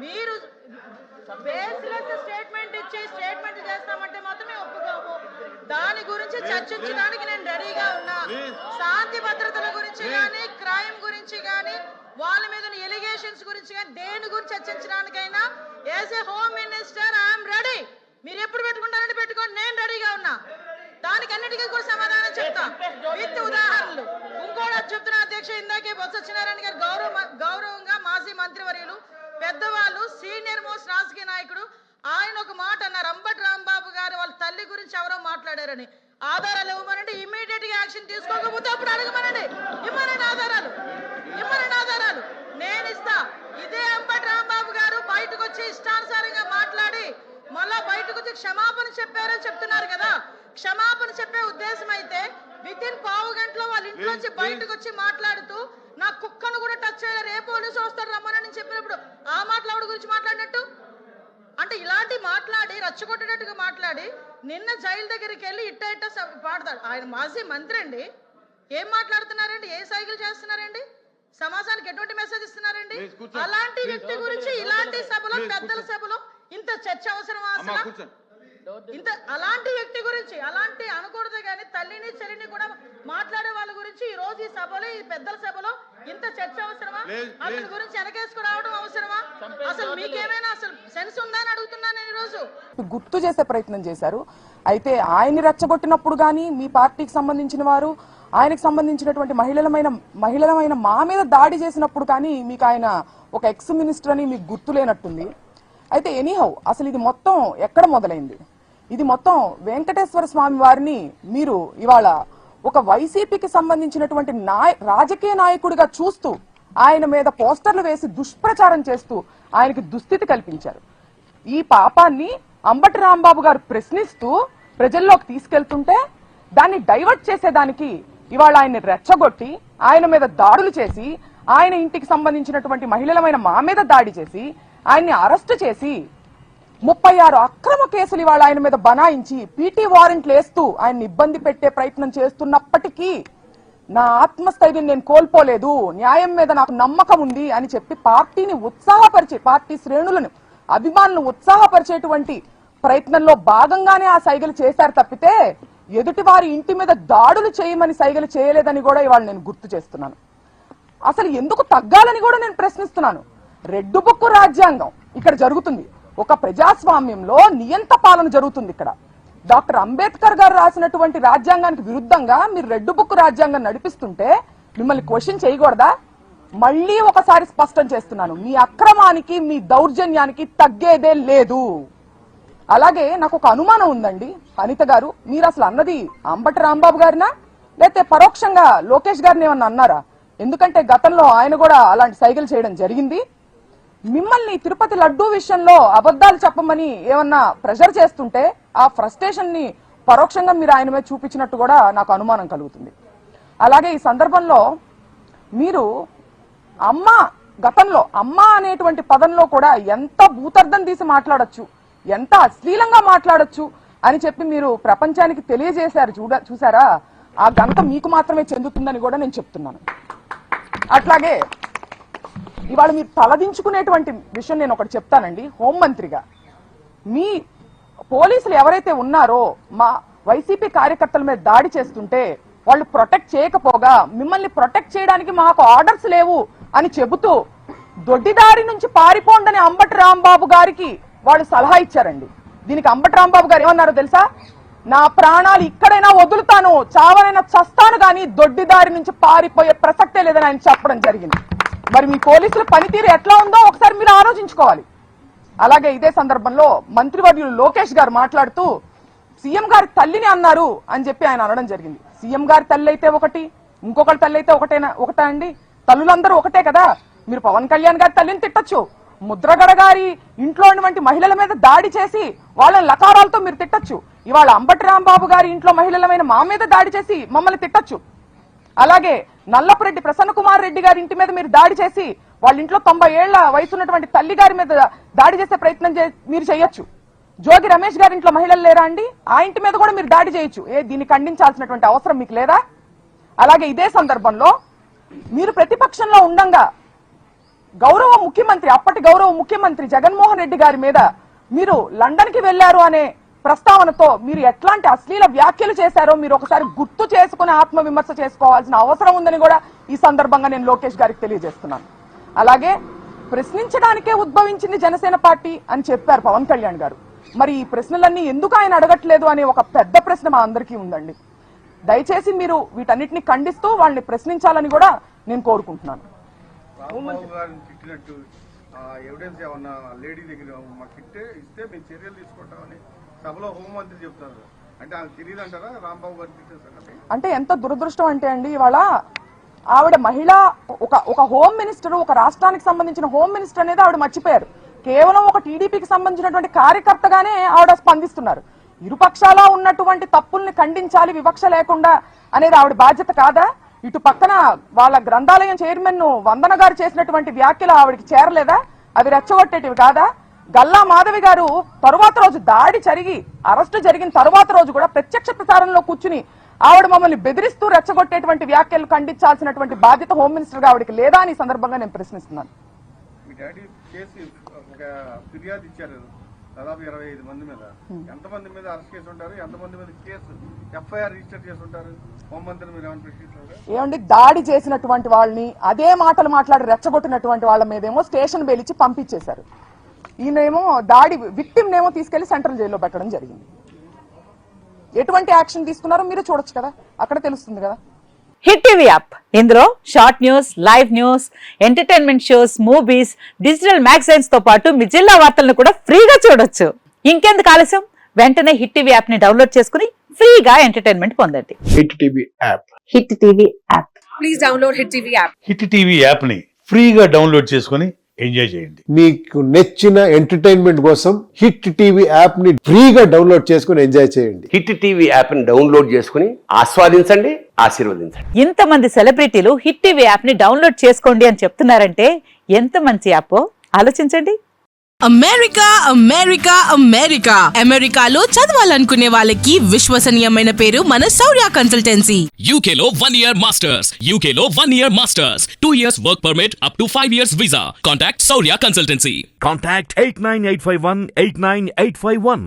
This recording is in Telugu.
మీరు బేస్లెస్ స్టేట్మెంట్ ఇచ్చి స్టేట్మెంట్ చేస్తామంటే మాత్రమే ఒప్పుకోము. దాని గురించి చర్చించడానికి నేను రెడీగా ఉన్నా. శాంతి భద్రతల గురించి కానీ, క్రైమ్ గురించి కానీ, వాళ్ళ మీద ఎలిగేషన్స్ గురించి కానీ, దేని గురించి చర్చించడానికైనా as a home minister I'm ready. మీరు ఎప్పుడు పెట్టుకుంటారంటే పెట్టుకోండి, నేను రెడీగా ఉన్నా. దానికి అన్నిటికీ కూడా సమాధానం చెప్తా విత్ ఉదాహరణలు. ఇంకోటి చెప్తున్నా అధ్యక్ష, ఇందాకే బొత్స సత్యనారాయణ గారు గౌరవంగా మాజీ మంత్రివర్యులు, పెద్దవాళ్ళు, సీనియర్ మోస్ట్ రాజకీయ నాయకుడు, ఆయన ఒక మాట అన్నారు, అంబటి రాంబాబు గారు వాళ్ళ తల్లి గురించి ఎవరో మాట్లాడారని. ఆధారాలు ఇవ్వమనండి, ఇమ్మీడియట్ గా యాక్షన్ తీసుకోకపోతే అప్పుడు అడగమనండి, ఇవ్వనండి ఆధారాలు, ఇవ్వనండి ఆధారాలు, నేను ఇస్తా. ఇదే అంబటి రాంబాబు గారు బయటకు వచ్చి ఇష్టానుసారంగా మాట్లాడి మళ్ళా బయటకు వచ్చి క్షమాపణ చెప్పారని చెప్తున్నారు కదా. క్షమాపణ చెప్పే ఉద్దేశం అయితే విత్ ఇన్ పావు గంటలో వాళ్ళ ఇంట్లోంచి బయటకు వచ్చి మాట్లాడుతూ నా కుక్కను కూడా టచ్ చేయలేరు, ఏ పోలీసు వస్తాడు రమ్మని చెప్పినప్పుడు ఆ మాట్లాడు గురించి మాట్లాడినట్టు అంటే ఇలాంటి మాట్లాడి రచ్చగొట్టేటట్టుగా మాట్లాడి నిన్న జైలు దగ్గరికి వెళ్ళి ఇట్ట పాడతాడు. ఆయన మాజీ మంత్రి అండి, ఏం మాట్లాడుతున్నారండి, ఏ సైకిల్ చేస్తున్నారండి, సమాజానికి ఎటువంటి మెసేజ్ ఇస్తున్నారండి? అలాంటి వ్యక్తి గురించి ఇలాంటి సభలో, పెద్దల సభలో ఇంత చర్చ అవసరమా అసలు? ఇంత అలాంటి వ్యక్తి గురించి అలాంటి అనకూడదు కానీ తల్లిని చెల్లిని కూడా మాట్లాడే వాళ్ళ గురించి ఈ రోజు ఈ సభలో, ఈ పెద్దల సభలో ఇంత చర్చ అవసరమా? అతని గురించి వెనకేసుకురావడం అవసరమా? అసలు మీకేమైనా అసలు సెన్స్ ఉందా అని అడుగుతున్నాను నేను. ఈ రోజు గుర్తు చేసే ప్రయత్నం చేశారు. అయితే ఆయన్ని రెచ్చగొట్టినప్పుడు కానీ మీ పార్టీకి సంబంధించిన వారు, ఆయనకు సంబంధించినటువంటి మహిళలమైన మా మీద దాడి చేసినప్పుడు కానీ మీకు ఆయన ఒక ఎక్స్ మినిస్టర్ అని మీకు గుర్తు లేనట్టుంది. అయితే ఎనీహౌ అసలు ఇది మొత్తం ఎక్కడ మొదలైంది? ఇది మొత్తం వెంకటేశ్వర స్వామి వారిని మీరు ఇవాళ ఒక వైసీపీకి సంబంధించినటువంటి రాజకీయ నాయకుడిగా చూస్తూ ఆయన మీద పోస్టర్లు వేసి దుష్ప్రచారం చేస్తూ ఆయనకి దుస్థితి కల్పించారు. ఈ పాపాన్ని అంబటి రాంబాబు గారు ప్రశ్నిస్తూ ప్రజల్లోకి తీసుకెళ్తుంటే దాన్ని డైవర్ట్ చేసేదానికి ఇవాళ ఆయన్ని రెచ్చగొట్టి ఆయన మీద దాడులు చేసి, ఆయన ఇంటికి సంబంధించినటువంటి మహిళలమైన మా మీద దాడి చేసి, ఆయన్ని అరెస్టు చేసి 36 అక్రమ కేసులు ఇవాళ ఆయన మీద బనాయించి పీటీ వారెంట్లు వేస్తూ ఆయన్ని ఇబ్బంది పెట్టే ప్రయత్నం చేస్తున్నప్పటికీ నా ఆత్మస్థైర్యం నేను కోల్పోలేదు, న్యాయం మీద నాకు నమ్మకం ఉంది అని చెప్పి పార్టీని ఉత్సాహపరిచే, పార్టీ శ్రేణులను, అభిమానులను ఉత్సాహపరిచేటువంటి ప్రయత్నంలో భాగంగానే ఆ సైగలు చేశారు తప్పితే ఎదుటి వారి ఇంటి మీద దాడులు చేయమని సైగలు చేయలేదని కూడా ఇవాళ నేను గుర్తు చేస్తున్నాను. అసలు ఎందుకు తగ్గాలని కూడా నేను ప్రశ్నిస్తున్నాను. రెడ్డు బుక్కు రాజ్యాంగం ఇక్కడ జరుగుతుంది. ఒక ప్రజాస్వామ్యంలో నియంత పాలన జరుగుతుంది. ఇక్కడ డాక్టర్ అంబేద్కర్ గారు రాసినటువంటి రాజ్యాంగానికి విరుద్ధంగా మీరు రెడ్డు బుక్కు రాజ్యాంగం నడిపిస్తుంటే మిమ్మల్ని క్వశ్చన్ చేయకూడదా? మళ్ళీ ఒకసారి స్పష్టం చేస్తున్నాను, మీ అక్రమానికి, మీ దౌర్జన్యానికి తగ్గేదే లేదు. అలాగే నాకు ఒక అనుమానం ఉందండి అనిత గారు, మీరు అసలు అన్నది అంబటి రాంబాబు గారినా లేకపోతే పరోక్షంగా లోకేష్ గారిని ఏమన్నా అన్నారా? ఎందుకంటే గతంలో ఆయన కూడా అలాంటి సైకిల్ చేయడం జరిగింది. మిమ్మల్ని తిరుపతి లడ్డూ విషయంలో అబద్ధాలు చెప్పమని ఏమన్నా ప్రెషర్ చేస్తుంటే ఆ ఫ్రస్ట్రేషన్ ని పరోక్షంగా మీరు ఆయన మీద చూపించినట్టు కూడా నాకు అనుమానం కలుగుతుంది. అలాగే ఈ సందర్భంలో మీరు గతంలో అమ్మ అనేటువంటి పదంలో కూడా ఎంత భూతర్థం తీసి మాట్లాడొచ్చు, ఎంత అశ్లీలంగా మాట్లాడొచ్చు అని చెప్పి మీరు ప్రపంచానికి తెలియజేశారు. చూసారా? ఆ ఘనత మీకు మాత్రమే చెందుతుందని కూడా నేను చెప్తున్నాను. అట్లాగే ఇవాళ మీరు తలదించుకునేటువంటి విషయం నేను ఒకటి చెప్తానండి. హోంమంత్రిగా మీ పోలీసులు ఎవరైతే ఉన్నారో మా వైసీపీ కార్యకర్తల మీద దాడి చేస్తుంటే వాళ్ళు ప్రొటెక్ట్ చేయకపోగా మిమ్మల్ని ప్రొటెక్ట్ చేయడానికి మాకు ఆర్డర్స్ లేవు అని చెబుతూ దొడ్డిదారి నుంచి పారిపోండని అంబటి రాంబాబు గారికి వాళ్ళు సలహా ఇచ్చారండి. దీనికి అంబటి రాంబాబు గారు ఏమన్నారో తెలుసా? నా ప్రాణాలు ఇక్కడైనా వదులుతాను, చావనైనా చస్తాను, కానీ దొడ్డిదారి నుంచి పారిపోయే ప్రసక్తే లేదని ఆయన చెప్పడం జరిగింది. మరి మీ పోలీసుల పనితీరు ఎట్లా ఉందో ఒకసారి మీరు ఆలోచించుకోవాలి. అలాగే ఇదే సందర్భంలో మంత్రివర్యులు లోకేష్ గారు మాట్లాడుతూ సీఎం గారి తల్లిని అన్నారు అని చెప్పి ఆయన అనడం జరిగింది. సీఎం గారి తల్లి అయితే ఒకటి, ఇంకొకరి తల్లి అయితే ఒకటా అండి? తల్లులందరూ ఒకటే కదా. మీరు పవన్ కళ్యాణ్ గారి తల్లిని తిట్టచ్చు, ముద్రగడ గారి ఇంట్లో ఉన్నటువంటి మహిళల మీద దాడి చేసి వాళ్ళని లకారాలతో మీరు తిట్టచ్చు. ఇవాళ అంబటి రాంబాబు గారి ఇంట్లో మహిళలమైన మా మీద దాడి చేసి మమ్మల్ని తిట్టచ్చు. అలాగే నల్లపురెడ్డి ప్రసన్న కుమార్ రెడ్డి గారి ఇంటి మీద మీరు దాడి చేసి వాళ్ళ ఇంట్లో 90 ఏళ్ల వయసు ఉన్నటువంటి తల్లి గారి మీద దాడి చేసే ప్రయత్నం మీరు చేయొచ్చు. జోగి రమేష్ గారి ఇంట్లో మహిళలు లేరా అండి? ఆ ఇంటి మీద కూడా మీరు దాడి చేయొచ్చు. దీన్ని ఖండించాల్సినటువంటి అవసరం మీకు లేదా? అలాగే ఇదే సందర్భంలో మీరు ప్రతిపక్షంలో ఉండంగా గౌరవ ముఖ్యమంత్రి, అప్పటి గౌరవ ముఖ్యమంత్రి జగన్మోహన్ రెడ్డి గారి మీద మీరు లండన్ కి వెళ్లారు అనే ప్రస్తావనతో మీరు ఎట్లాంటి అశ్లీల వ్యాఖ్యలు చేశారో మీరు ఒకసారి గుర్తు చేసుకుని ఆత్మవిమర్శ చేసుకోవాల్సిన అవసరం ఉందని కూడా ఈ సందర్భంగా నేను లోకేష్ గారికి తెలియజేస్తున్నాను. అలాగే ప్రశ్నించడానికే ఉద్భవించింది జనసేన పార్టీ అని చెప్పారు పవన్ కళ్యాణ్ గారు. మరి ఈ ప్రశ్నలన్నీ ఎందుకు ఆయన అడగట్లేదు అనే ఒక పెద్ద ప్రశ్న మా అందరికీ ఉందండి. దయచేసి మీరు వీటన్నిటిని ఖండిస్తూ వాళ్ళని ప్రశ్నించాలని కూడా నేను కోరుకుంటున్నాను. ఎవిడెన్స్ ఏమన్నా లేడీ దగ్గర మాకు ఇస్తే మేము చర్యలు తీసుకుంటామని సభలో హోంమంత్రి చెప్తారు. అంటే ఆమె తెలియదు అంటారా రాంబాబు గారికి? అంటే ఎంత దురదృష్టం అంటే అండి, ఇవాళ ఆవిడ మహిళ, ఒక హోమ్ మినిస్టర్, ఒక రాష్ట్రానికి సంబంధించిన హోమ్ మినిస్టర్ అనేది ఆవిడ మర్చిపోయారు. కేవలం ఒక టీడీపీకి సంబంధించినటువంటి కార్యకర్తగానే ఆవిడ స్పందిస్తున్నారు. ఇరుపక్షాల ఉన్నటువంటి తప్పుల్ని ఖండించాలి వివక్ష లేకుండా అనేది ఆవిడ బాధ్యత కాదా? ఇటు పక్కన వాళ్ళ గ్రంథాలయం చైర్మన్ వందన గారు చేసినటువంటి వ్యాఖ్యలు ఆవిడకి చేరలేదా? అవి రెచ్చగొట్టేటివి కాదా? గల్లా మాధవి గారు తరువాత రోజు దాడి జరిగి అరెస్టు జరిగిన తరువాత రోజు కూడా ప్రత్యక్ష ప్రసారంలో కూర్చుని ఆవిడ మమ్మల్ని బెదిరిస్తూ రెచ్చగొట్టేటువంటి వ్యాఖ్యలు ఖండించాల్సినటువంటి బాధ్యత హోమ్ మినిస్టర్ గా ఆవిడకి లేదా అని సందర్భంగా నేను ప్రశ్నిస్తున్నాను. మీ డాడీ కేసు ఒక ఫిర్యాదు ఇచ్చారు దాదాపు 25 మంది మీద. ఎంతమంది మీద అరెస్ట్ చేసి ఉంటారు, ఎంతమంది మీద కేసు ఎఫ్ఐఆర్ రిజిస్టర్ చేసి ఉంటారు? హోంమంత్రిని మీరు ఏమైనా ప్రశ్నించారు? ఏమండి, దాడి చేసినటువంటి వాళ్ళని అదే మాటలు మాట్లాడి రెచ్చగొట్టినటువంటి వాళ్ళ మీదేమో స్టేషన్ బెయిల్ ఇచ్చి పంపించేశారు. ఈయనేమో దాడి విక్టిమ్ నేమో తీసుకెళ్లి సెంట్రల్ జైల్లో పెట్టడం జరిగింది. ఎటువంటి యాక్షన్ తీసుకున్నారో మీరు చూడొచ్చు కదా, అక్కడ తెలుస్తుంది కదా. హిట్ టీవీ యాప్, ఇందులో short news, live news, entertainment shows, movies, digital magazines తో పాటు మీ జిల్లా వార్తలను కూడా ఫ్రీగా చూడొచ్చు. ఇంకెందుకు ఆలస్యం, వెంటనే హిట్ టీవీ యాప్ ని డౌన్లోడ్ చేసుకుని ఫ్రీగా ఎంటర్టైన్మెంట్ పొందండి. Hit TV app. Hit TV app. Please download hit TV app. Hit TV app ని ఫ్రీగా డౌన్లోడ్ చేసుకుని ఎంజాయ్ చేయండి. మీకు నచ్చిన ఎంటర్టైన్మెంట్ కోసం హిట్ టీవీ యాప్ ని ఫ్రీగా డౌన్లోడ్ చేసుకుని ఎంజాయ్ చేయండి. హిట్ టీవీ యాప్ ని డౌన్లోడ్ చేసుకుని ఆస్వాదించండి, ఆశీర్వదించండి. ఇంతమంది సెలబ్రిటీలు హిట్ టీవీ యాప్ ని డౌన్లోడ్ చేసుకోండి అని చెప్తున్నారంటే ఎంత మంచి యాప్ ఆలోచించండి. అమెరికా అమెరికా అమెరికా అమెరికాలో చదవాలనుకునే వాళ్ళకి విశ్వసనీయమైన పేరు మన శౌర్య కన్సల్టెన్సీ. UK లో 1 year masters. UK లో 1 year masters. 2 years work permit up to 5 years visa. Contact Saurya Consultancy. Contact 89851 89851.